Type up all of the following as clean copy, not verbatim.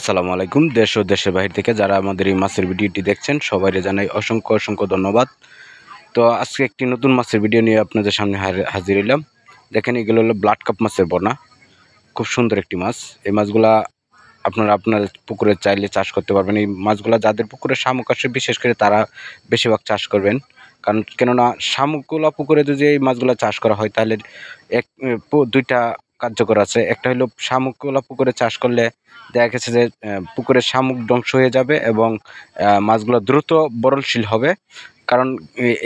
আসসালামু আলাইকুম। দেশ ও দেশের বাহির থেকে যারা আমাদের এই মাছের ভিডিওটি দেখছেন সবাইকে জানাই অসংখ্য অসংখ্য ধন্যবাদ। তো আজকে একটি নতুন মাছের ভিডিও নিয়ে আপনাদের সামনে হাজির হলাম। দেখেন, এগুলো হলো ব্লাড কাপ মাছের পোনা। খুব সুন্দর একটি মাছ। এই মাছগুলা আপনারা আপনার পুকুরে চাইলে চাষ করতে পারবেন। এই মাছগুলা যাদের পুকুরে শামুক আসে বিশেষ করে তারা বেশিরভাগ চাষ করবেন। কেননা শামুকগুলা পুকুরে যদি এই মাছগুলা চাষ করা হয় তাহলে দুইটা কার্যকর আছে। একটা হলো শামুকগুলা পুকুরে চাষ করলে দেখা গেছে যে পুকুরের শামুক ধ্বংস হয়ে যাবে এবং মাছগুলো দ্রুত বরলশীল হবে। কারণ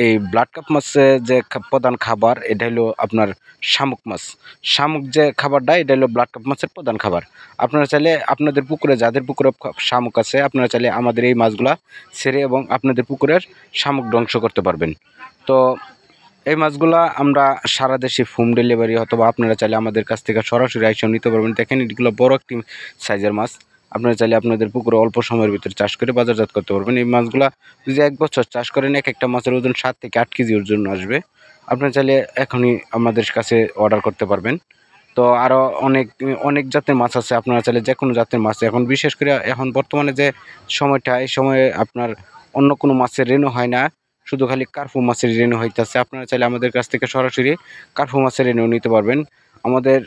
এই ব্লাড কাপ মাছের যে প্রধান খাবার এটা হলো আপনার শামুক মাছ। শামুক যে খাবারটা এটা হলো ব্লাড কাপ মাছের প্রধান খাবার। আপনারা চাইলে আপনাদের পুকুরে যাদের পুকুরে শামুক আছে আপনারা চাইলে আমাদের এই মাছগুলা ছেড়ে এবং আপনাদের পুকুরের শামুক ধ্বংস করতে পারবেন। তো এই মাছগুলা আমরা সারা দেশে হোম ডেলিভারি অথবা আপনারা চাইলে আমাদের কাছ থেকে সরাসরি আইসা নিতে পারবেন। দেখেন, এগুলো বড় একটি সাইজের মাছ। আপনারা চাইলে আপনাদের পুকুরে অল্প সময়ের ভিতরে চাষ করে বাজারজাত করতে পারবেন। এই মাছগুলা যদি 1 বছর চাষ করেন এক একটা মাছের ওজন 7 থেকে 8 কেজি ওজন আসবে। আপনারা চাইলে এখনই আমাদের কাছে অর্ডার করতে পারবেন। তো আরও অনেক জাতের মাছ আছে। আপনারা চাইলে যে কোনো জাতের মাছ, এখন বিশেষ করে এখন বর্তমানে যে সময়টা, এই সময়ে আপনার অন্য কোনো মাছের রেনু হয় না, শুধু খালি কার্পু মাছের রেনু হইতেছে। আপনারা চাইলে আমাদের কাছ থেকে সরাসরি কার্পু মাছের রেনু নিতে পারবেন। আমাদের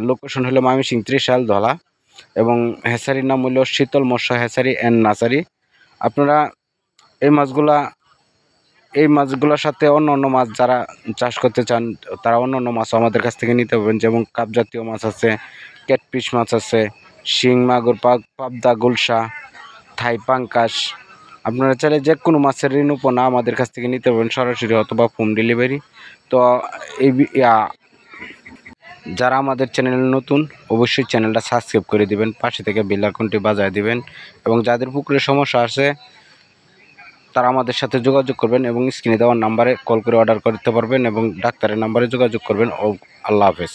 লোকেশন হলো ময়মনসিংহ ত্রিশাল ধলা এবং হ্যাচারির নাম হলো শীতল মৎস্য হ্যাচারি অ্যান্ড নার্সারি। আপনারা এই মাছগুলোর সাথে অন্য মাছ যারা চাষ করতে চান তারা অন্য মাছও আমাদের কাছ থেকে নিতে পারবেন। যেমন কাপ জাতীয় মাছ আছে, ক্যাটফিশ মাছ আছে, শিং মাগুর, পাবদা, গুলশা, থাই পাঙ্কাশ। আপনারা চাইলে যে কোনো মাছের ঋণ পোনা আমাদের কাছ থেকে নিতে পারবেন সরাসরি অথবা হোম ডেলিভারি। তো এই যারা আমাদের চ্যানেলে নতুন অবশ্যই চ্যানেলটা সাবস্ক্রাইব করে দিবেন, পাশে থেকে বেল আইকনটি বাজায় দিবেন এবং যাদের পুকুরে সমস্যা আছে তারা আমাদের সাথে যোগাযোগ করবেন এবং স্ক্রিনে দেওয়ার নাম্বারে কল করে অর্ডার করতে পারবেন এবং ডাক্তারের নাম্বারে যোগাযোগ করবেন। ও আল্লাহ হাফেজ।